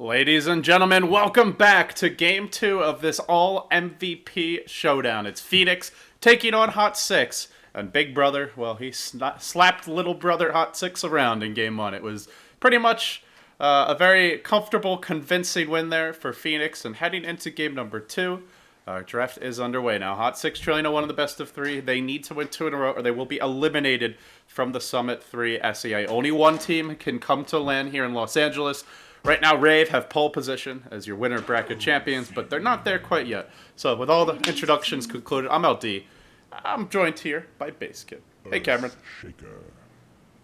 Ladies and gentlemen, welcome back to Game 2 of this all-MVP showdown. It's Phoenix taking on Hot6, and Big Brother, well, he slapped little brother Hot6 around in Game 1. It was pretty much a very comfortable, convincing win there for Phoenix, and heading into Game number 2, our draft is underway now. Hot6 trailing to one of the best of 3. They need to win 2 in a row, or they will be eliminated from the Summit 3 SEA. Only one team can come to land here in Los Angeles. Right now, Rave have pole position as your winner bracket champions, but they're not there quite yet. So with all the introductions concluded, I'm LD. I'm joined here by Basskip. Hey, Cameron.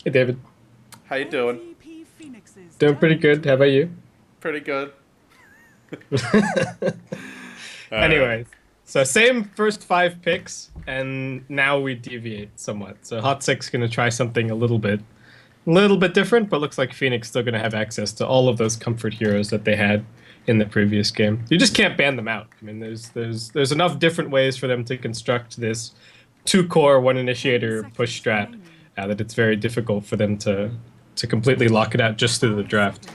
Hey, David. How you doing? Doing pretty good. How about you? Pretty good. Anyway, so same first 5 picks, and now we deviate somewhat. So Hot6 going to try something a little bit different, but looks like Phoenix still going to have access to all of those comfort heroes that they had in the previous game. You just can't ban them out. I mean, there's enough different ways for them to construct this 2 core, 1 initiator push strat that it's very difficult for them to completely lock it out just through the draft.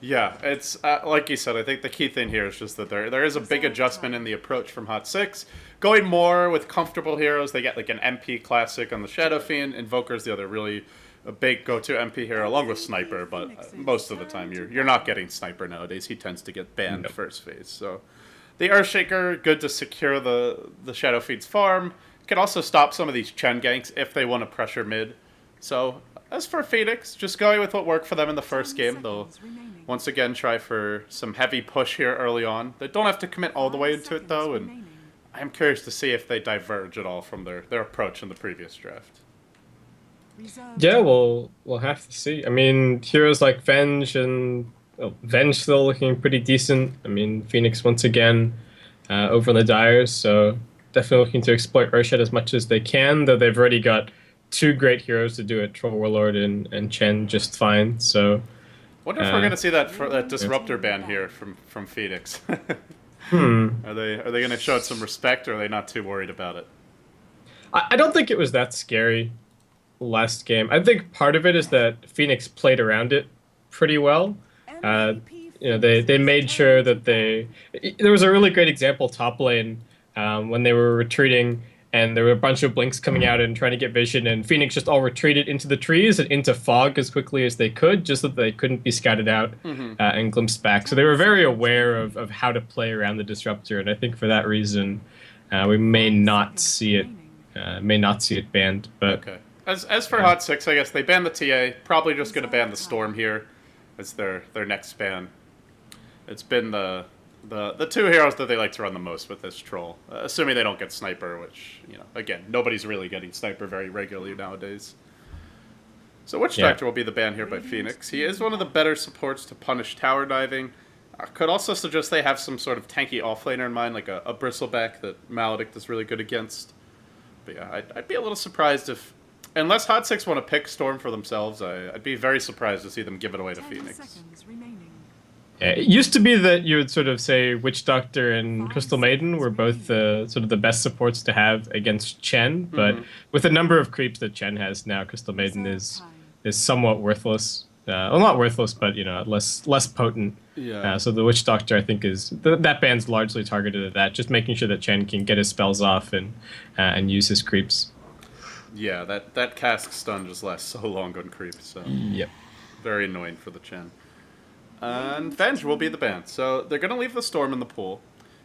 Yeah, it's like you said, I think the key thing here is just that there is a big adjustment in the approach from Hot6. Going more with comfortable heroes, they get like an MP classic on the Shadow Fiend. Invoker's the other really a big go-to MP hero, along with Sniper, but most of the time you're not getting Sniper nowadays. He tends to get banned first phase. So the Earthshaker, good to secure the Shadow Fiend's farm. Can also stop some of these Chen ganks if they want to pressure mid. So as for Phoenix, just going with what worked for them in the first game. They'll once again try for some heavy push here early on. They don't have to commit all the way into it, though, and I'm curious to see if they diverge at all from their approach in the previous draft. Yeah, we'll have to see. I mean, heroes like Venge and Venge still looking pretty decent. I mean, Phoenix once again over on the Dyers, so definitely looking to exploit Urshed as much as they can, though they've already got 2 great heroes to do it, Troll Warlord and Chen just fine. So wonder if we're going to see that Disruptor ban here from Phoenix. Are they going to show it some respect, or are they not too worried about it? I don't think it was that scary last game. I think part of it is that Phoenix played around it pretty well. They made sure that there was a really great example top lane when they were retreating, and there were a bunch of blinks coming out and trying to get vision, and Phoenix just all retreated into the trees and into fog as quickly as they could, just so that they couldn't be scouted out and glimpsed back. So they were very aware of how to play around the Disruptor, and I think for that reason, we may not see it banned. But okay. As for Hot6, I guess they banned the TA. Probably just going to ban the Storm here as their next ban. It's been the 2 heroes that they like to run the most with this troll, assuming they don't get Sniper, which, again, nobody's really getting Sniper very regularly nowadays. So Witch Doctor will be the ban here by Phoenix. He is one of the better supports to punish tower diving. Could also suggest they have some sort of tanky offlaner in mind, like a Bristleback that Maledict is really good against. But yeah, I'd be a little surprised if, unless Hot6 want to pick Storm for themselves, I'd be very surprised to see them give it away to Phoenix. yeah, it used to be that you would sort of say Witch Doctor and Crystal Maiden were both sort of the best supports to have against Chen, but with the number of creeps that Chen has now, Crystal Maiden is somewhat worthless. Well, not worthless, but less potent. Yeah. So the Witch Doctor, I think, is that band's largely targeted at that, just making sure that Chen can get his spells off and use his creeps. Yeah, that cask stun just lasts so long on creeps. So yep. Very annoying for the Chen. And Venge will be the ban. So they're going to leave the Storm in the pool.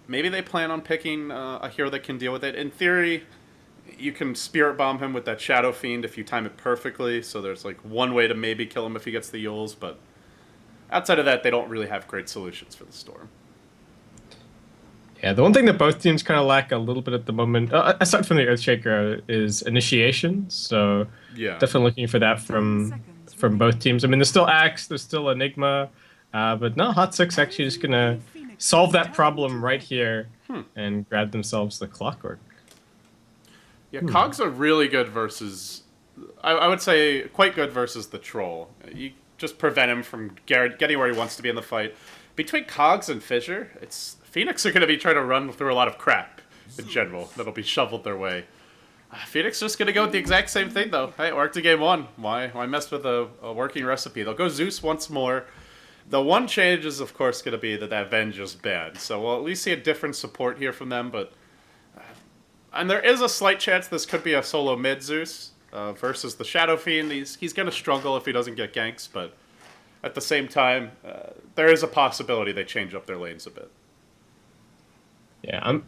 Maybe they plan on picking a hero that can deal with it. In theory, you can Spirit Bomb him with that Shadow Fiend if you time it perfectly. So there's like one way to maybe kill him if he gets the Yules. But outside of that, they don't really have great solutions for the Storm. Yeah, the one thing that both teams kind of lack a little bit at the moment, aside from the Earthshaker, is initiation. So yeah, definitely looking for that from both teams. I mean, there's still Axe, there's still Enigma. But no, Hot6 actually just going to solve that problem right here and grab themselves the Clockwork. Yeah, Cogs are really good versus, I would say, quite good versus the Troll. You just prevent him from getting where he wants to be in the fight. Between Cogs and Fissure, Phoenix are going to be trying to run through a lot of crap in general that'll be shoveled their way. Phoenix just going to go with the exact same thing, though. Hey, it worked in game 1. Why mess with a working recipe? They'll go Zeus once more. The one change is, of course, going to be that Venge is banned. So we'll at least see a different support here from them. But and there is a slight chance this could be a solo mid Zeus versus the Shadow Fiend. He's going to struggle if he doesn't get ganks. But at the same time, there is a possibility they change up their lanes a bit. Yeah,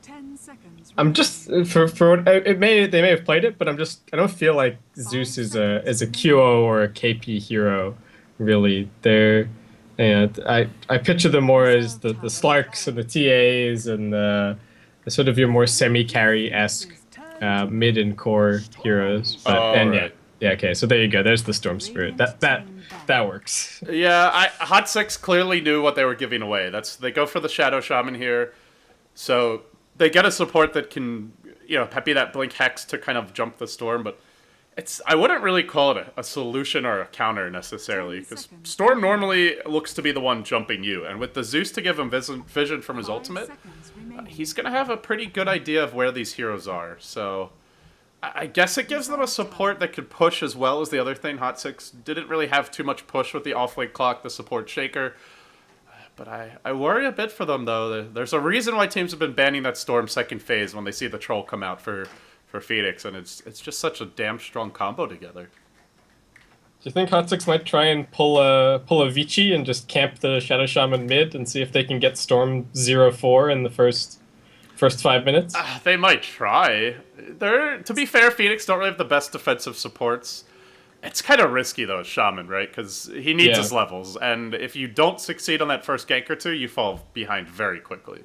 I'm just for what they may have played it, but I don't feel like Zeus is a QO or a KP hero, really. I picture them more as the Slarks and the TAs and the sort of your more semi-carry-esque mid and core heroes. But right. yeah, okay. So there you go. There's the Storm Spirit. That works. Yeah, Hot6 clearly knew what they were giving away. They go for the Shadow Shaman here. So they get a support that can, be that Blink Hex to kind of jump the storm, but I wouldn't really call it a solution or a counter necessarily, because Storm normally looks to be the one jumping you, and with the Zeus to give him vision from his ultimate, he's going to have a pretty good idea of where these heroes are. So I guess it gives them a support that could push as well as the other thing. Hot6 didn't really have too much push with the off-lane clock, the support shaker. But I worry a bit for them, though. There's a reason why teams have been banning that Storm second phase when they see the Troll come out for Phoenix, and it's just such a damn strong combo together. Do you think Hot6 might try and pull a Vici and just camp the Shadow Shaman mid and see if they can get Storm 0-4 in the first 5 minutes? They might try. To be fair, Phoenix don't really have the best defensive supports. It's kind of risky, though, as Shaman, right? Because he needs his levels, and if you don't succeed on that first gank or two, you fall behind very quickly.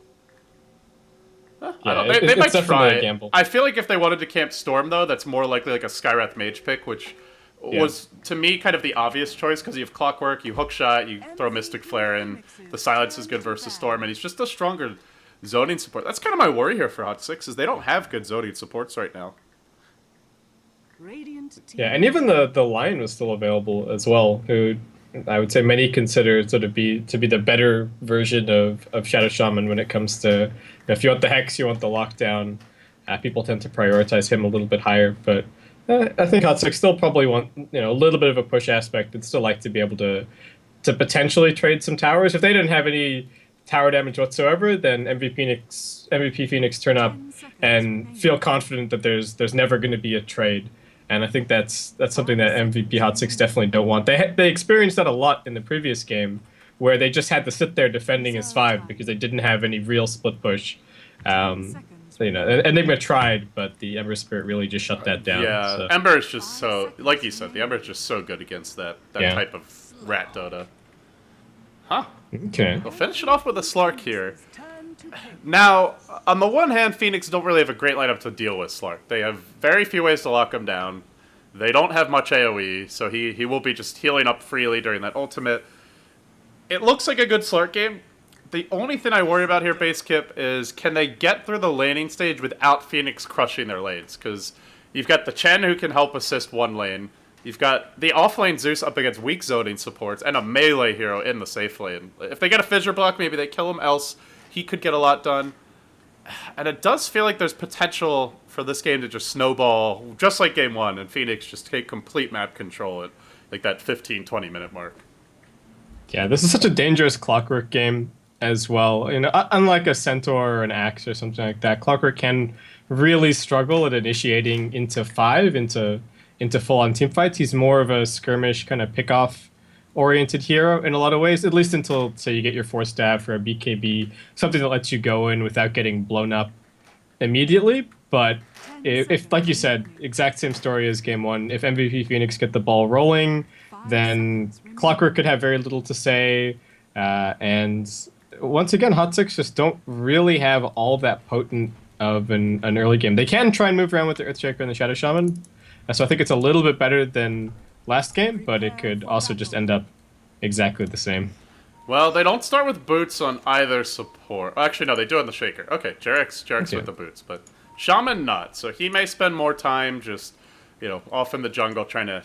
They might try. A gamble. I feel like if they wanted to camp Storm, though, that's more likely like a Skywrath Mage pick, which was, to me, kind of the obvious choice, because you have Clockwork, you Hookshot, you throw Mystic Flare in, the Silence is good versus Storm, and he's just a stronger zoning support. That's kind of my worry here for Hot6, is they don't have good zoning supports right now. Yeah, and even the Lion was still available as well, who I would say many consider sort of to be the better version of Shadow Shaman when it comes to, if you want the Hex, you want the lockdown. People tend to prioritize him a little bit higher, but I think Hot6 still probably want a little bit of a push aspect. They'd still like to be able to potentially trade some towers. If they didn't have any tower damage whatsoever, then MVP Phoenix turn up and feel confident that there's never going to be a trade. And I think that's something that MVP Hot6 definitely don't want. They experienced that a lot in the previous game, where they just had to sit there defending as 5 because they didn't have any real split push. Enigma tried, but the Ember Spirit really just shut that down. Yeah, so. Ember is just so, like you said, the Ember is just so good against that type of rat Dota. Huh. Okay. We'll finish it off with a Slark here. Now, on the one hand, Phoenix don't really have a great lineup to deal with Slark. They have very few ways to lock him down. They don't have much AoE, so he will be just healing up freely during that ultimate. It looks like a good Slark game. The only thing I worry about here, Basskip, is can they get through the laning stage without Phoenix crushing their lanes? Because you've got the Chen who can help assist one lane. You've got the off-lane Zeus up against weak zoning supports, and a melee hero in the safe lane. If they get a Fissure Block, maybe they kill him, else he could get a lot done. And it does feel like there's potential for this game to just snowball, just like Game 1, and Phoenix just take complete map control at like that 15-20 minute mark. Yeah, this is such a dangerous Clockwork game as well. Unlike a Centaur or an Axe or something like that, Clockwork can really struggle at initiating into full-on team fights. He's more of a skirmish kind of pick-off oriented hero in a lot of ways, at least until, say, you get your 4-staff or a BKB, something that lets you go in without getting blown up immediately. But if like you said, exact same story as Game 1, if MVP Phoenix get the ball rolling, then Clockwork could have very little to say. And once again, Hot6 just don't really have all that potent of an early game. They can try and move around with the Earthshaker and the Shadow Shaman, so I think it's a little bit better than last game, but it could also just end up exactly the same. Well, they don't start with boots on either support. Actually, no, they do on the Shaker. Okay, Jarek's with the boots, but Shaman not. So he may spend more time just, off in the jungle trying to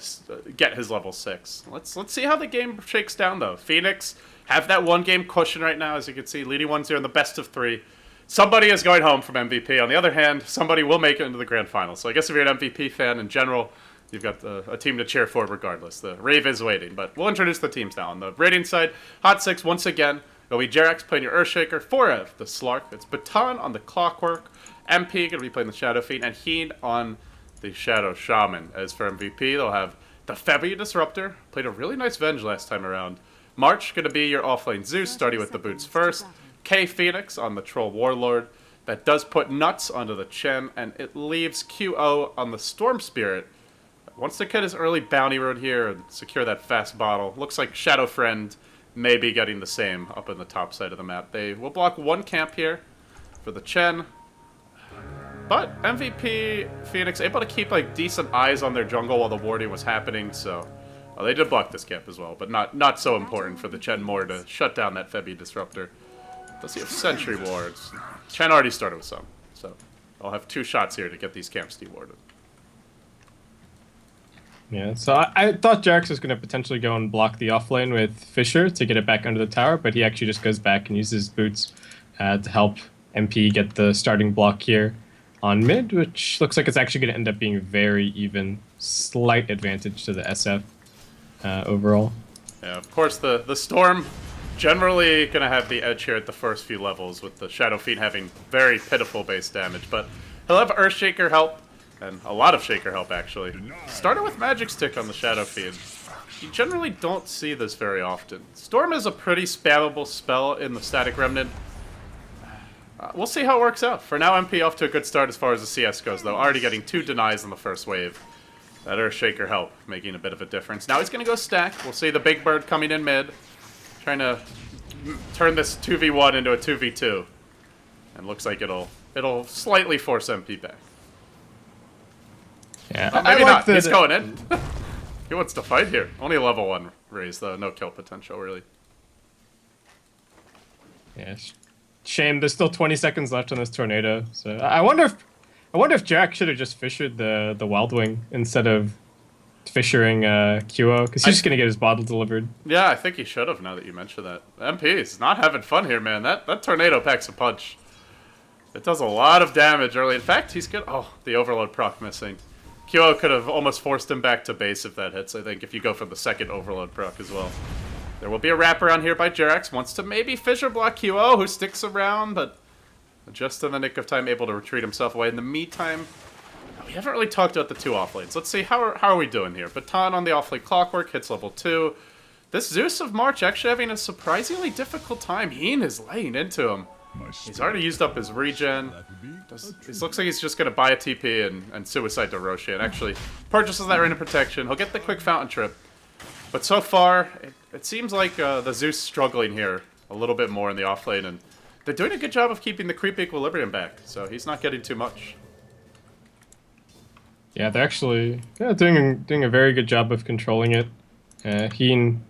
get his level 6. Let's see how the game shakes down, though. Phoenix have that one-game cushion right now, as you can see, leading 1-0 in the best of 3. Somebody is going home from MVP. On the other hand, somebody will make it into the grand final. So I guess if you're an MVP fan in general, you've got a team to cheer for regardless. The Rave is waiting, but we'll introduce the teams now. On the Radiant side, Hot6 once again. It'll be Jerax playing your Earthshaker, Forev, the Slark. It's Baton on the Clockwork. MP going to be playing the Shadow Fiend, and Heen on the Shadow Shaman. As for MVP, they'll have the Febby Disruptor. Played a really nice Venge last time around. March going to be your offlane Zeus, starting with the boots first. K Phoenix on the Troll Warlord. That does put Nuts onto the Chen, and it leaves QO on the Storm Spirit. Wants to cut his early bounty road here and secure that fast bottle. Looks like Shadow Friend may be getting the same up in the top side of the map. They will block one camp here for the Chen. But MVP Phoenix able to keep like decent eyes on their jungle while the warding was happening, so they did block this camp as well, but not so important for the Chen more to shut down that Febby Disruptor. Does he have Sentry Wards? Chen already started with some, so I'll have 2 shots here to get these camps dewarded. Yeah, so I thought Jerax was going to potentially go and block the offlane with Fisher to get it back under the tower, but he actually just goes back and uses boots to help MP get the starting block here on mid, which looks like it's actually going to end up being very even. Slight advantage to the SF overall. Yeah, of course, the Storm generally going to have the edge here at the first few levels, with the Shadow Fiend having very pitiful base damage, but he'll have Earthshaker help. And a lot of Shaker help, actually. Started with Magic Stick on the Shadow Fiend. You generally don't see this very often. Storm is a pretty spammable spell in the Static Remnant. We'll see how it works out. For now, MP off to a good start as far as the CS goes, though. Already getting 2 denies in the first wave. That Earthshaker help, making a bit of a difference. Now he's going to go stack. We'll see the Big Bird coming in mid. Trying to turn this 2v1 into a 2v2. And looks like it'll slightly force MP back. Yeah, maybe not. He's going in. He wants to fight here. Only level 1 raise, though. No kill potential, really. Yeah, shame. There's still 20 seconds left on this tornado. So I wonder if Jack should have just fissured the Wild Wing instead of fissuring QO, because he's just gonna get his bottle delivered. Yeah, I think he should have. Now that you mention that, MP is not having fun here, man. That tornado packs a punch. It does a lot of damage early. In fact, he's good. Oh, the Overload proc missing. QO could have almost forced him back to base if that hits, I think, if you go for the second Overload proc as well. There will be a wraparound here by Jerax. Wants to maybe Fissure block QO, who sticks around, but just in the nick of time able to retreat himself away. In the meantime, we haven't really talked about the 2 offlanes. Let's see, how are we doing here? Baton on the offlane Clockwork, hits level 2. This Zeus of March actually having a surprisingly difficult time. Heen is laying into him. He's already used up his regen. It looks like he's just going to buy a TP and suicide to Roshan. Actually, purchases that Rain of Protection. He'll get the quick Fountain Trip. But so far, it seems like the Zeus struggling here a little bit more in the offlane. And they're doing a good job of keeping the creep equilibrium back. So he's not getting too much. Yeah, they're actually doing a very good job of controlling it. Heen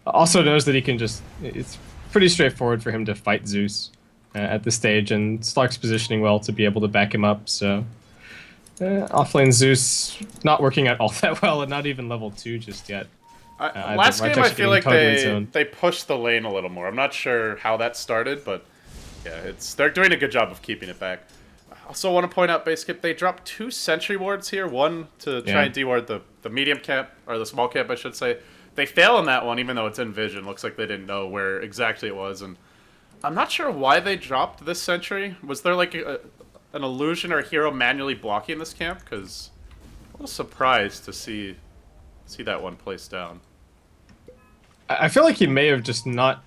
also knows that he can just... It's pretty straightforward for him to fight Zeus at this stage, and Slark's positioning well to be able to back him up, so... offlane Zeus not working out all that well, and not even level 2 just yet. Last game I feel like they pushed the lane a little more. I'm not sure how that started, but yeah, they're doing a good job of keeping it back. I also want to point out, Basskip, they dropped 2 sentry wards here. One to try and deward the medium camp, or the small camp, I should say. They fail on that one, even though it's in vision. Looks like they didn't know where exactly it was, and I'm not sure why they dropped this sentry. Was there like an illusion or a hero manually blocking this camp? Because I'm a little surprised to see that one placed down. I feel like he may have just not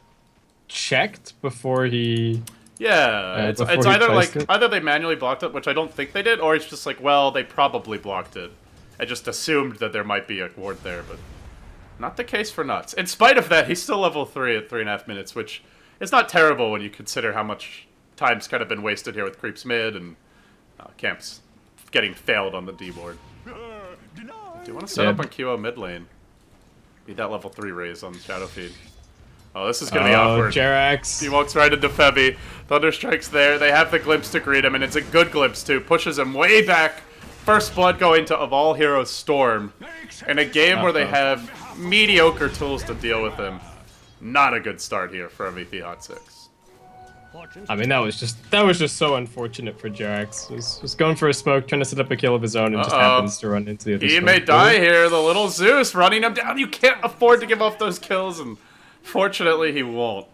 checked before he... Yeah, it's either they manually blocked it, which I don't think they did, or it's just like, well, they probably blocked it. I just assumed that there might be a ward there, but not the case for Nuts. In spite of that, he's still level 3 at 3.5 minutes, which is not terrible when you consider how much time's kind of been wasted here with creeps mid and camps getting failed on the D board. Do you want to set up on QO mid lane? Need that level 3 raise on Shadow Fiend. Oh, this is going to be awkward. Jerax. He walks right into Febby. Thunderstrike's there. They have the glimpse to greet him, and it's a good glimpse, too. Pushes him way back. First blood going to, of all heroes, Storm. In a game where they have mediocre tools to deal with him. Not a good start here for MVP Hot6. I mean, that was just so unfortunate for Jax. Was going for a smoke, trying to set up a kill of his own, and just happens to run into the other He smoke. may die here. The little Zeus running him down. You can't afford to give up those kills, and fortunately he won't.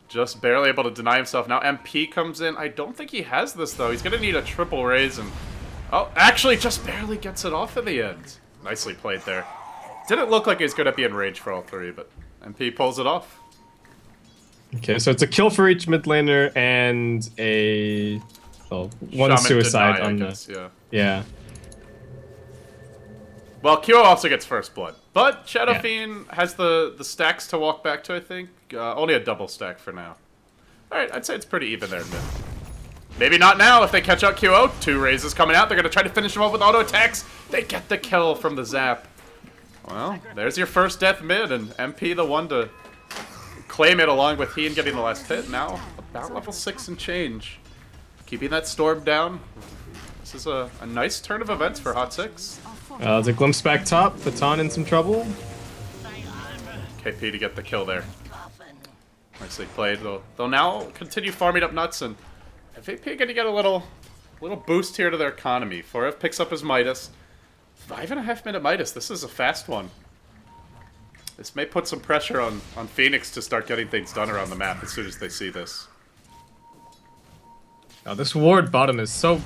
Just barely able to deny himself. Now MP comes in. I don't think he has this, though. He's going to need a triple raise, and... Oh, actually, just barely gets it off in the end. Nicely played there. Didn't look like he was going to be in range for all three, but MP pulls it off. Okay, so it's a kill for each mid laner and a... Well, one Shaman suicide deny, on I guess, the... Yeah. Well, Q also gets first blood. But Shadow Fiend has the stacks to walk back to, I think. Only a double stack for now. Alright, I'd say it's pretty even there in mid. Maybe not now if they catch out QO. 2 raises coming out. They're going to try to finish him off with auto attacks. They get the kill from the zap. Well, there's your first death mid, and MP the one to claim it along with Heen getting the last hit. Now, about level 6 and change. Keeping that storm down. This is a nice turn of events for Hot6. There's a glimpse back top. Baton in some trouble. KP to get the kill there. Nicely played. They'll now continue farming up nuts, and MVP gonna get a little boost here to their economy. 4F picks up his Midas. 5.5 minute Midas. This is a fast one. This may put some pressure on Phoenix to start getting things done around the map as soon as they see this. Oh, this ward bottom is so...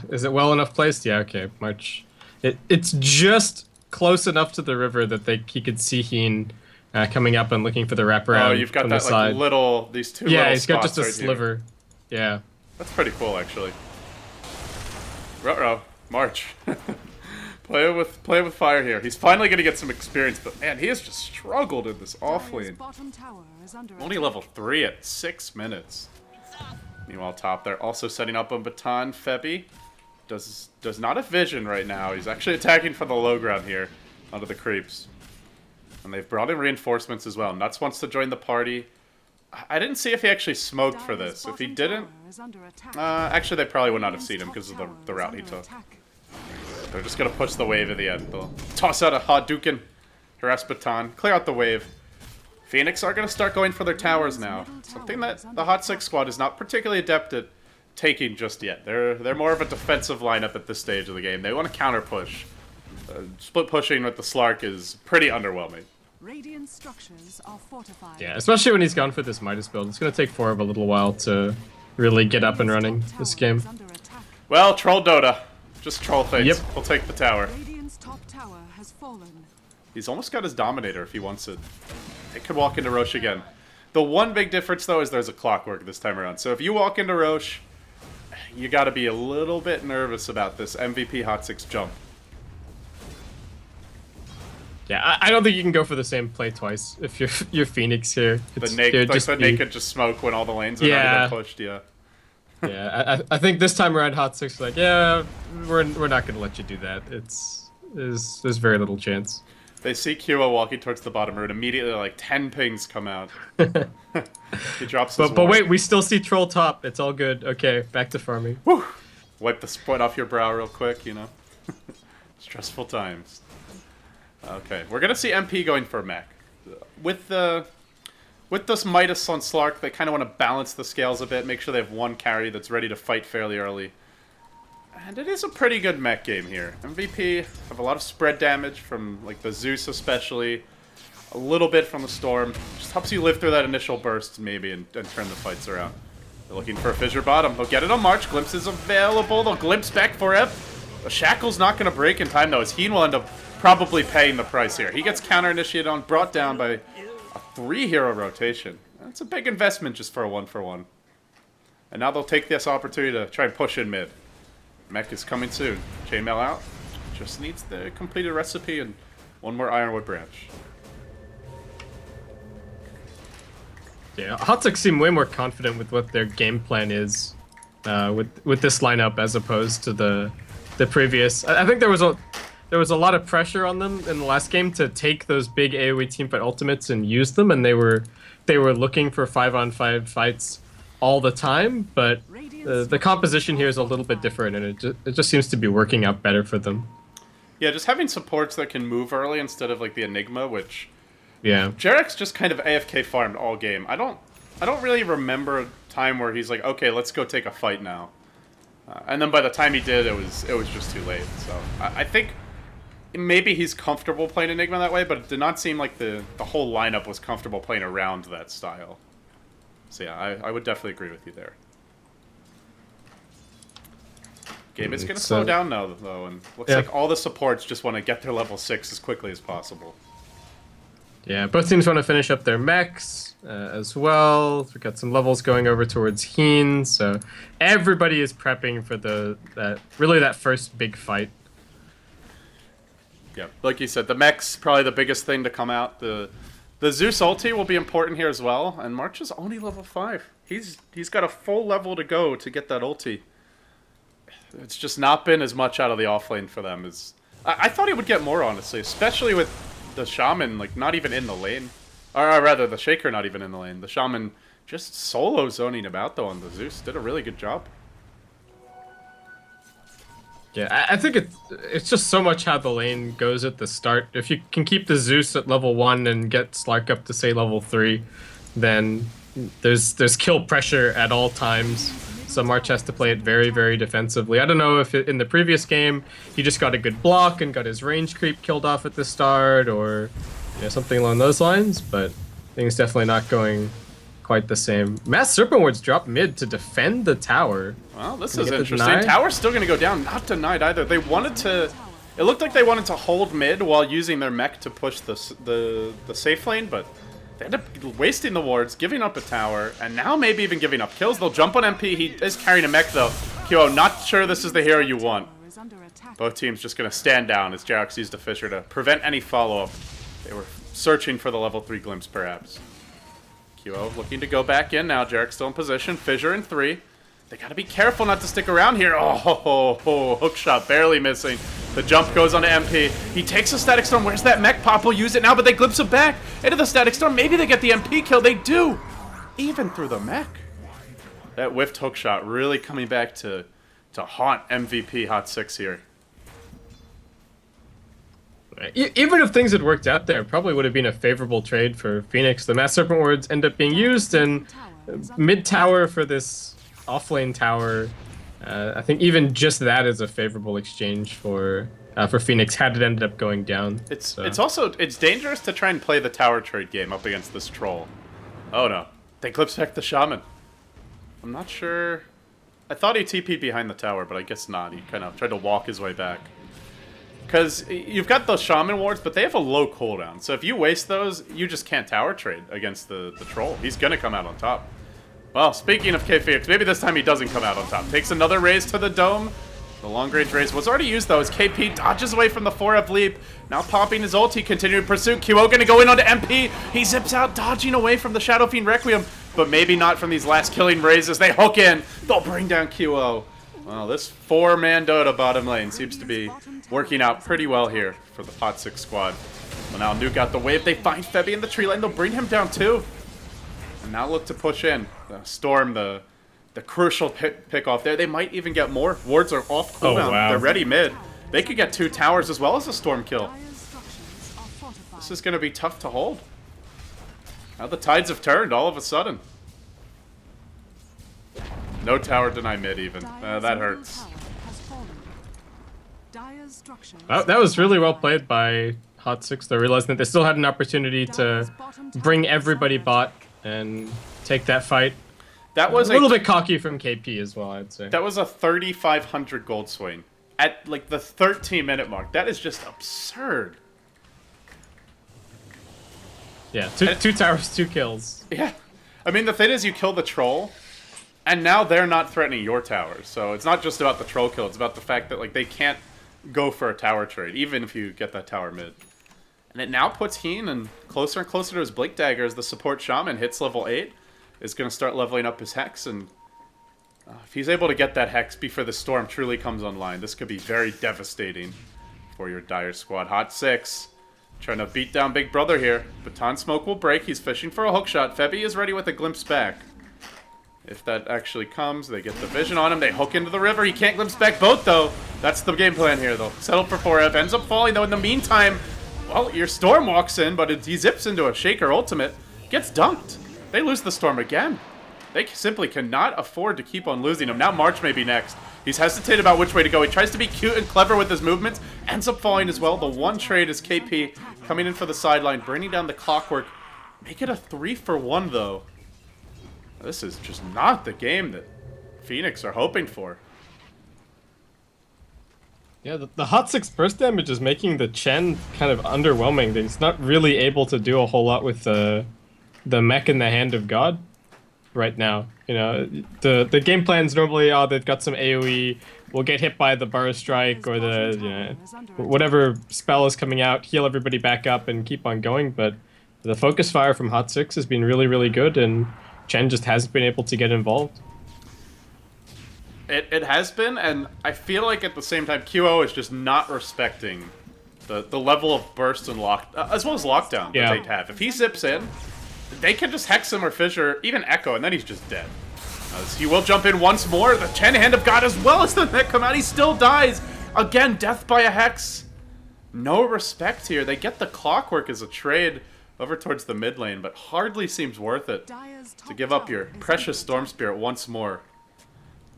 is it well enough placed? Yeah, okay. March. It's just close enough to the river that he could see Heen coming up and looking for the wraparound. Oh, you've got from that the side. these two little Yeah, he's got spots just a right sliver. Here. Yeah. That's pretty cool, actually. Ruh-roh. March. Play with fire here. He's finally going to get some experience, but man, he has just struggled in this offlane. Only level 3 at 6 minutes. Meanwhile, top, they're also setting up on Baton. Febby does not have vision right now. He's actually attacking from the low ground here, onto the creeps. And they've brought in reinforcements as well. Nuts wants to join the party. I didn't see if he actually smoked for this. If he didn't, actually they probably would not have seen him because of the route he took. They're just going to push the wave at the end. They'll toss out a Hadouken, harass Baton, clear out the wave. Phoenix are going to start going for their towers now. Something that the Hot6 squad is not particularly adept at taking just yet. They're more of a defensive lineup at this stage of the game. They want to counter push. Split pushing with the Slark is pretty underwhelming. Radiant structures are fortified. Yeah, especially when he's gone for this Midas build. It's going to take 4 a little while to really get up and running this game. Well, troll Dota. Just troll things. Yep. We'll take the tower. Radiant's top tower has fallen. He's almost got his Dominator if he wants it. It could walk into Roche again. The one big difference, though, is there's a clockwork this time around. So if you walk into Roche, you got to be a little bit nervous about this MVP Hot6 jump. Yeah, I don't think you can go for the same play twice if you're Phoenix here. The naked just smoke when all the lanes are not even pushed, yeah. Yeah, I think this time around Hot6 is like, yeah, we're not going to let you do that. There's very little chance. They see Kua walking towards the bottom route. Immediately, like, 10 pings come out. He drops his But wait, we still see Troll top. It's all good. Okay, back to farming. Whew. Wipe the sweat off your brow real quick, you know. Stressful times. Okay, we're gonna see MP going for a mech. With this Midas on Slark, they kind of want to balance the scales a bit, make sure they have one carry that's ready to fight fairly early. And it is a pretty good mech game here. MVP have a lot of spread damage from like the Zeus especially, a little bit from the Storm. Just helps you live through that initial burst maybe and turn the fights around. They're looking for a fissure bottom. They'll get it on March. Glimpse is available. They'll glimpse back for it. The Shackle's not going to break in time though, as Heen will end up probably paying the price here. He gets counter-initiated on, brought down by a 3-hero rotation. That's a big investment just for a 1-for-1. And now they'll take this opportunity to try and push in mid. Mech is coming soon. Chainmail out. Just needs the completed recipe and one more Ironwood branch. Yeah, Hot6 seem way more confident with what their game plan is with this lineup as opposed to the previous. I think there was a lot of pressure on them in the last game to take those big AoE teamfight ultimates and use them, and they were looking for 5-on-5 fights all the time, but the composition here is a little bit different, and it just seems to be working out better for them. Yeah, just having supports that can move early instead of like the Enigma, which yeah, Jarek's just kind of AFK farmed all game. I don't really remember time where he's like, okay, let's go take a fight now. And then by the time he did, it was just too late. So I think maybe he's comfortable playing Enigma that way, but it did not seem like the whole lineup was comfortable playing around that style. So yeah, I would definitely agree with you there. Game is going to slow down now, though, and looks like all the supports just want to get their level 6 as quickly as possible. Yeah, both teams want to finish up their mechs as well. We've got some levels going over towards Heen, so everybody is prepping for that first big fight. Yeah, like you said, the mech's probably the biggest thing to come out. The Zeus ulti will be important here as well, and March is only level 5. He's got a full level to go to get that ulti. It's just not been as much out of the offlane for them as I thought he would get more, honestly, especially with the Shaman like not even in the lane, or rather the Shaker not even in the lane. The Shaman just solo zoning about though on the Zeus, did a really good job. Yeah, I think it's just so much how the lane goes at the start. If you can keep the Zeus at level 1 and get Slark up to say level 3, then there's kill pressure at all times. So March has to play it very, very defensively. I don't know if in the previous game he just got a good block and got his range creep killed off at the start, or something along those lines, but things definitely not going quite the same. Mass Serpent Wards dropped mid to defend the tower. Well, this is interesting. Tower's still going to go down. Not denied either. They wanted to... It looked like they wanted to hold mid while using their mech to push the safe lane, but they end up wasting the wards, giving up a tower, and now maybe even giving up kills. They'll jump on MP. He is carrying a mech, though. QO, not sure this is the hero you want. Both teams just going to stand down as Jarox used a Fissure to prevent any follow-up. They were searching for the level 3 glimpse, perhaps. QO looking to go back in now. Jarox still in position. Fissure in 3. They got to be careful not to stick around here. Oh, hook shot barely missing. The jump goes onto MP. He takes a Static Storm. Where's that mech? Pop will use it now, but they glimpse it back into the Static Storm. Maybe they get the MP kill. They do. Even through the mech. That whiffed hook shot really coming back to haunt MVP Hot6 here. Even if things had worked out there, it probably would have been a favorable trade for Phoenix. The Mass Serpent Wards end up being used, and mid tower for this offlane tower, I think even just that is a favorable exchange for Phoenix had it ended up going down. It's dangerous to try and play the tower trade game up against this troll. Oh no, they clip spec the Shaman. I'm not sure. I thought he TP'd behind the tower, but I guess not. He kind of tried to walk his way back. Because you've got those Shaman wards, but they have a low cooldown. So if you waste those, you just can't tower trade against the troll. He's going to come out on top. Well, speaking of KPX, maybe this time he doesn't come out on top. Takes another raise to the dome. The long-range raise was already used, though, as KP dodges away from the 4F leap. Now popping his ulti, continuing pursuit. QO going to go in onto MP. He zips out, dodging away from the Shadow Fiend Requiem. But maybe not from these last killing raises. They hook in. They'll bring down QO. Well, this 4-man Dota bottom lane seems to be working out pretty well here for the Hot6 squad. Well, now Nuke got the wave. They find Febby in the tree line. They'll bring him down, too. And now look to push in. Storm, the crucial pick off there. They might even get more. Wards are off cooldown. Oh, wow. They're ready mid. They could get 2 towers as well as a Storm kill. This is going to be tough to hold. Now the tides have turned all of a sudden. No tower deny mid even. That hurts. That was really well played by Hot6. They're realizing that they still had an opportunity to bring everybody bot and take that fight. That was a little bit cocky from KP as well, I'd say. That was a 3,500 gold swing at like the 13-minute mark. That is just absurd. Yeah, two towers, 2 kills. Yeah. I mean, the thing is you kill the troll, and now they're not threatening your towers. So it's not just about the troll kill. It's about the fact that like they can't go for a tower trade, even if you get that tower mid. And it now puts Heen and closer to his Blink Dagger as the support Shaman hits level 8. Is going to start leveling up his Hex, and if he's able to get that Hex before the Storm truly comes online, this could be very devastating for your Dire squad. Hot6 trying to beat down Big Brother here. Baton Smoke will break. He's fishing for a hookshot. Febby is ready with a glimpse back. If that actually comes, they get the vision on him. They hook into the river. He can't glimpse back both, though. That's the game plan here, though. Settle for 4F. Ends up falling, though. In the meantime, well, your Storm walks in, but he zips into a Shaker ultimate. Gets dunked. They lose the Storm again. They simply cannot afford to keep on losing him. Now March may be next. He's hesitated about which way to go. He tries to be cute and clever with his movements. Ends up falling as well. The one trade is KP coming in for the sideline, bringing down the Clockwork. Make it a 3-for-1, though. This is just not the game that Phoenix are hoping for. Yeah, the Hot6 burst damage is making the Chen kind of underwhelming. He's not really able to do a whole lot with the mech in the Hand of God right now. You know, the game plan's normally, oh, they've got some AoE, we'll get hit by the Bar Strike or the, you know, whatever spell is coming out, heal everybody back up and keep on going, but the focus fire from Hot6 has been really, really good, and Chen just hasn't been able to get involved. It has been, and I feel like at the same time, QO is just not respecting the level of burst and lock, as well as lockdown that they have. If he zips in, they can just hex him or fissure, even echo, and then he's just dead. As he will jump in once more, the Chen Hand of God as well as the mech come out, he still dies. Again, death by a hex. No respect here. They get the Clockwork as a trade over towards the mid lane, but hardly seems worth it to give up your precious Storm Spirit once more.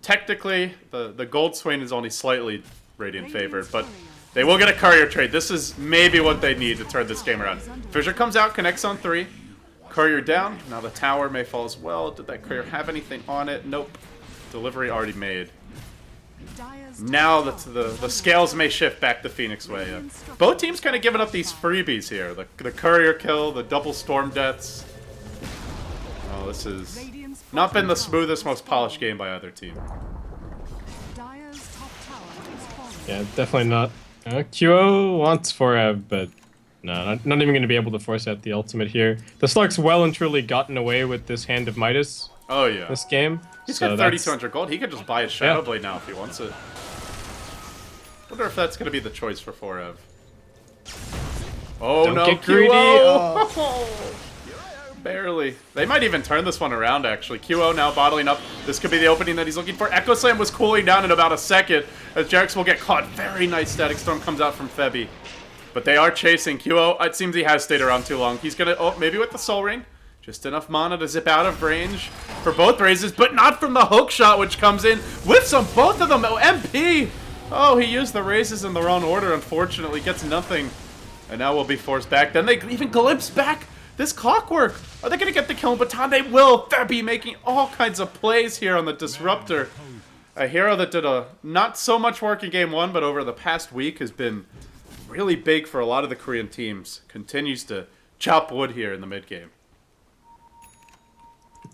Technically, the Gold Swain is only slightly Radiant favored, but they will get a courier trade. This is maybe what they need to turn this game around. Fissure comes out, connects on 3. Courier down. Now the tower may fall as well. Did that courier have anything on it? Nope. Delivery already made. Now the scales may shift back the Phoenix way. Both teams kind of giving up these freebies here. The courier kill, the double storm deaths. Oh, this has not been the smoothest, most polished game by either team. Yeah, definitely not. QO wants Forev, but no, not even going to be able to force out the ultimate here. The Slark's well and truly gotten away with this Hand of Midas. Oh yeah. This game. He's got 3,200 gold. He could just buy a Shadow Blade now if he wants it. Wonder if that's going to be the choice for Forev. Oh, Don't no, get greedy. Oh. Barely. They might even turn this one around, actually. QO now bottling up. This could be the opening that he's looking for. Echo Slam was cooling down in about a second as Jax will get caught. Very nice Static Storm comes out from Febby. But they are chasing QO. It seems he has stayed around too long. He's going to... Oh, maybe with the Soul Ring. Just enough mana to zip out of range for both raises, but not from the hook shot, which comes in with some both of them. Oh, MP! Oh, he used the raises in the wrong order, unfortunately. Gets nothing. And now we'll be forced back. Then they even glimpse back this Clockwork. Are they going to get the kill in Baton? They will. Febby making all kinds of plays here on the Disruptor. A hero that did a not so much work in Game 1, but over the past week has been really big for a lot of the Korean teams. Continues to chop wood here in the mid game.